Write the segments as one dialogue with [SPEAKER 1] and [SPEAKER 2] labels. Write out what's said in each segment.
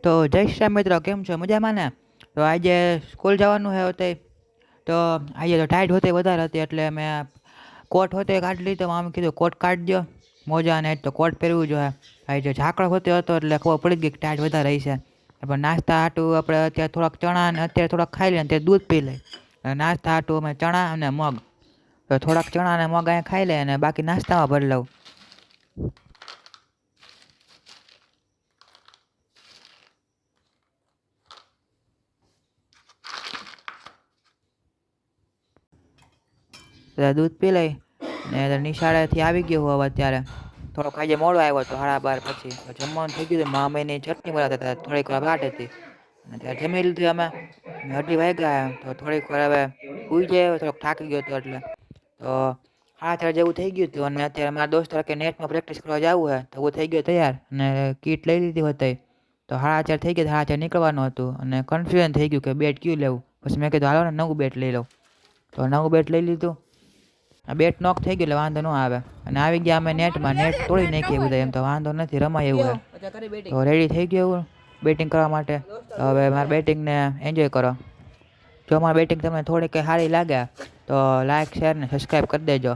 [SPEAKER 1] તો જય શ્રી રામ મિત્રો, કેમ છો? મજામાં ને? તો આજે સ્કૂલ જવાનું છે હોતે, તો આજે તો ટાઈટ હોતે વધારે હતી એટલે મેં કોટ હોતે કાઢી લીધો. આમ કીધું કોટ કાઢી દો, મોજા ને તો કોટ પહેરવું જોઈએ. આજે ઝાકળ હોતે હતો એટલે ખબર પડી ગઈ કે ટાઈટ વધારે રહી છે. પણ નાસ્તા હાટું આપણે અત્યારે થોડાક ચણા અને અત્યારે થોડાક ખાઈ લઈએ, અત્યારે દૂધ પી લઈએ. નાસ્તા હાટું અમે ચણા અને મગ, તો થોડાક ચણા અને મગ અહીંયા ખાઈ લે અને બાકી નાસ્તામાં ભરી લઉં. દૂધ પી લઈ ને નિશાળેથી આવી ગયો હું હવે. અત્યારે થોડોક આજે મોડો આવ્યો હતો, 12:30 પછી. જમવાનું થઈ ગયું, મામીની ચટણી બનાવતા હતા, થોડીક વાર વાટ હતી અને ત્યારે જમી લીધી અમે. 2:30 વાગ્યા તો થોડીક વાર હવે સૂઈ જાય, થોડોક થાકી ગયો હતો એટલે. તો 4:30 જેવું થઈ ગયું હતું અને અત્યારે મારા દોસ્ત કે નેટમાં પ્રેક્ટિસ કરવા જવું છે, તો હું થઈ ગયો તૈયાર અને કીટ લઈ લીધી હતી. તો 4:30 થઈ ગયા, 4:30 નીકળવાનું હતું અને કન્ફ્યુઝન થઈ ગયું કે બેટ કયું લેવું. પછી મેં કીધું હાલો ને નવું બેટ લઈ લઉં. તો નવું બેટ લઈ લીધું. આ બેટ નોક થઈ ગયું એટલે વાંધો ન આવે. અને આવી ગયા અમે નેટમાં, નેટ તોડી નાખીએ બધા, એમ તો વાંધો નથી, રમાય એવું છે. તો રેડી થઈ ગયું બેટિંગ કરવા માટે. હવે મારા બેટિંગને એન્જોય કરો. જો મારી બેટિંગ તમને થોડી કંઈ સારી લાગે તો લાઇક, શેર ને સબસ્ક્રાઈબ કરી દેજો.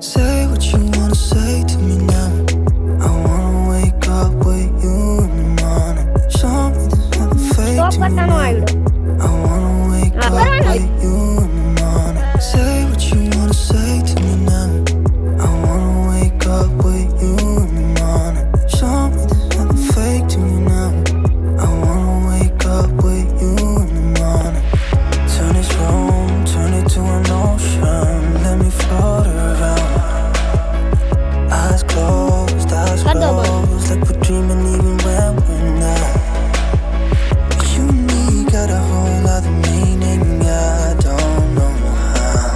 [SPEAKER 2] Say what you wanna say to me now. I wanna wake up with you in the morning. Show me there's nothing fake to me now. I wanna wake up with you in the morning. Say what you wanna say to me now. I wanna wake up with you in the morning. Show me there's nothing fake to me now. I wanna wake up with you in the morning. Turn this room, turn it to an ocean. Let me float around. Eyes closed, like we're dreaming even when we're not. You and me got a whole other meaning, I don't know how.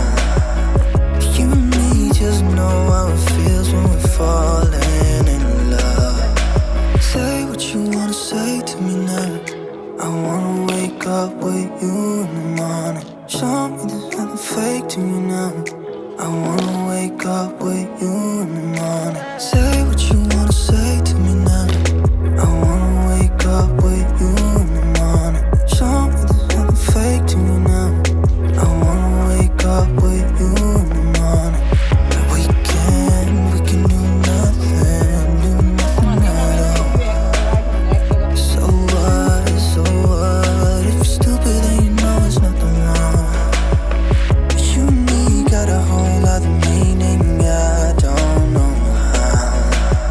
[SPEAKER 2] You and me just know how it feels when we're falling in love. Say what you wanna say to me now. I wanna wake up with you in the morning. Show me there's nothing fake to me now. I wanna wake up with you in the morning. Say what you wanna say to me now. I wanna wake up with you in the morning. Show me there's nothing fake to me now. I wanna wake up with you in the morning. We can do nothing at all. So what, if you're stupid then you know it's nothing wrong. You and me got a whole other meaning, I don't know how.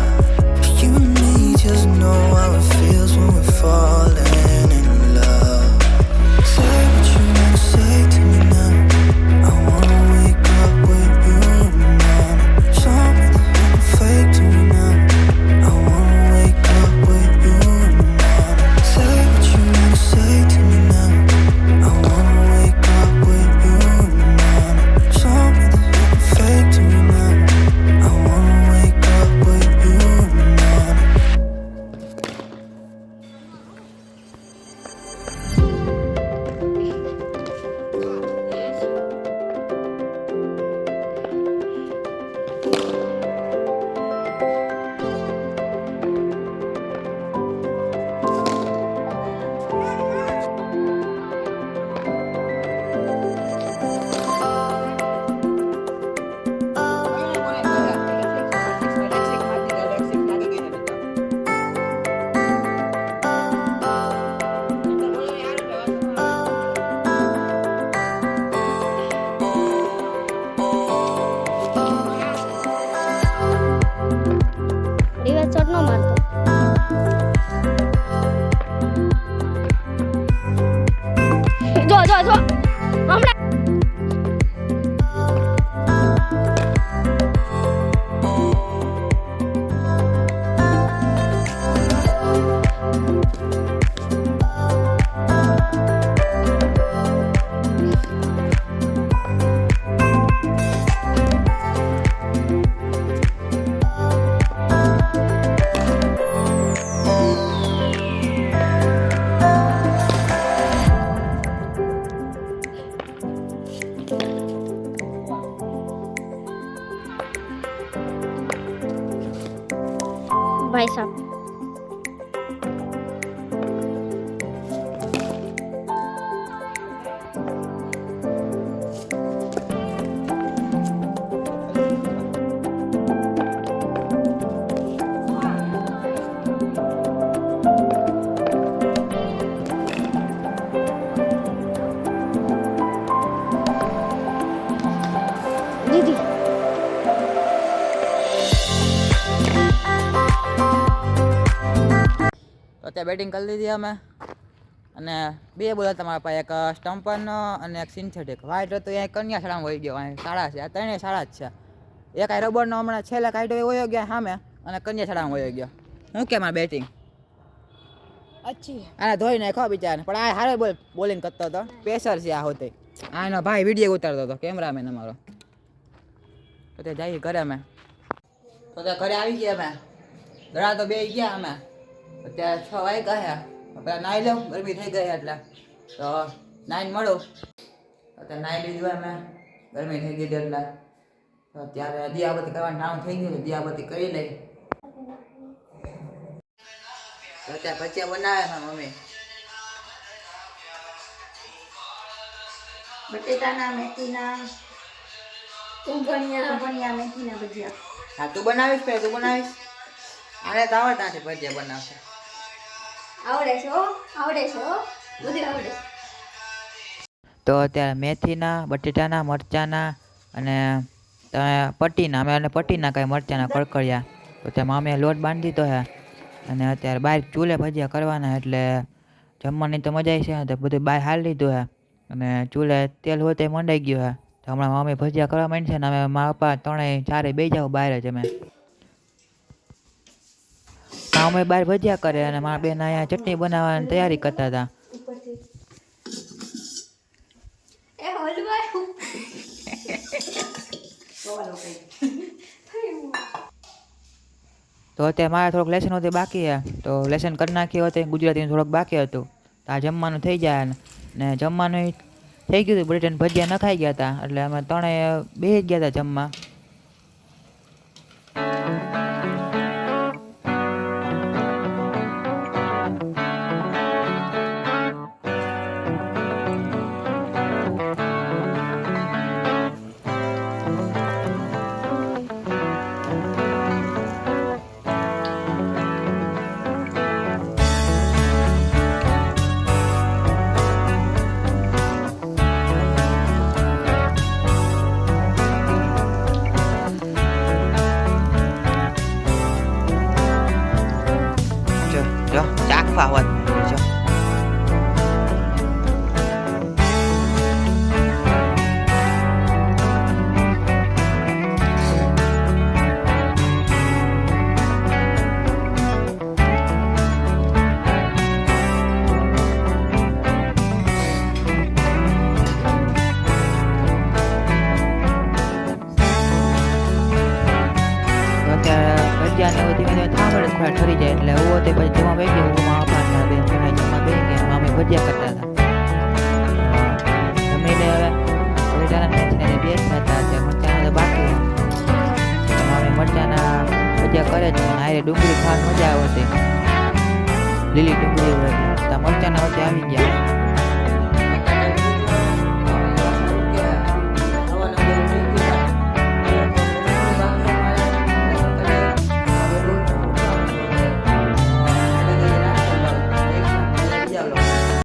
[SPEAKER 1] અત્યારે batting કરી લીધી અમે અને બે બોલ હતા મારા પાસે, એક સ્ટમ્પરનો અને એક સિન્થેટિક. વાઇટ હતો એ કન્યા શાળામાં વહી ગયો, અહીં શાળા છે, આ ત્રણેય શાળા જ છે. એક આ રબરનો હમણાં છેલ્લા કાઢ્યો વયો ગયા સામે અને કન્યા શાળામાં વયો ગયો. હું કેમ આ બેટિંગ
[SPEAKER 3] અચ્છી
[SPEAKER 1] આને ધોઈ નાખો બિચારાને, પણ આ હારે બોલિંગ કરતો હતો, પેસર છે આ હોતે. આ એનો ભાઈ વિડીયો ઉતારતો હતો, કેમેરામેન અમારો. તો તે જઈએ ઘરે અમે, તો તે ઘરે આવી ગયા અમે, ઘણા તો બે ગયા અમે. અત્યારે 6 વાગ્યા છે, પેલા નાહી લઉં, ગરમી થઈ ગઈ એટલે તો નાઈને મળું. અત્યારે નાહી લીધું અમે, ગરમી થઈ ગઈ એટલે તો ત્યારે દિયાબત્તી કરવાનું ટાણું થઈ ગયું, દિયાબત્તી કરી લઈ. તો અત્યારે ભજીયા બનાવે મારી મમ્મી.
[SPEAKER 3] બટેટાના મેથીના કુંભણિયા મેથીના ભજીયા.
[SPEAKER 1] હા તું બનાવીશ, પેલા તું બનાવીશ. આને તો આવડતા નથી ભજીયા બનાવશે.
[SPEAKER 3] આવડે છે હો, બધું આવડે છે.
[SPEAKER 1] તો અત્યારે મેથીના, બટેટાના, મરચાના અને પટ્ટીના, અમે અને પટ્ટીના કાંઈ મરચાના કડકડિયા. તો તેમાં અમે લોટ બાંધી દીધો છે અને અત્યારે બહાર ચૂલે ભજીયા કરવાના, એટલે જમવાની તો મજા આવી છે. તો બધું બહાર હાલી લીધું છે અને ચૂલે તેલ હોય તે મંડાઈ ગયું છે. તો હમણાં મમ્મી ભજીયા કરવા માંડી છે ને અમે મારા પપ્પા ત્રણેય ચારે બે જાવ બહાર જ અમે. અમે બહાર ભજીયા કરે અને મારા બેન અહીંયા ચટણી બનાવવાની તૈયારી કરતા હતા.
[SPEAKER 3] ઉપરથી એ હલવાયું
[SPEAKER 1] તો અત્યારે મારે થોડુંક લેસન હતું બાકી છે, તો લેસન કરી નાખ્યું હતું, ગુજરાતીનું થોડુંક બાકી હતું. તો આ જમવાનું થઈ જાય ને જમવાનું થઈ ગયું હતું, બટેટાને ભજીયા ન ખાઈ ગયા હતા એટલે અમે ત્રણેય બે જ ગયા હતા જમવા. જો ચાખવા હોત જો ભજીયા ને ધીમે ધીમે થાંભળે થોડા ઠરી જાય એટલે હું તે પછી જમવા બેસી ગયો. હું મારા પપ્પા બેન જમવા બેસી ગયા, અમે ભજીયા કરતા હતા. જમીને હવે બટેટાના મેથીને બેસતા હતા, ત્યાં મરચાના તો બાકી અમે મરચાના ભજીયા કરે છે અને આરે ડુંગળી ખાવાની મજા આવે છે, લીલી ડુંગળી હોય ત્યાં મરચાના વચ્ચે આવી ગયા.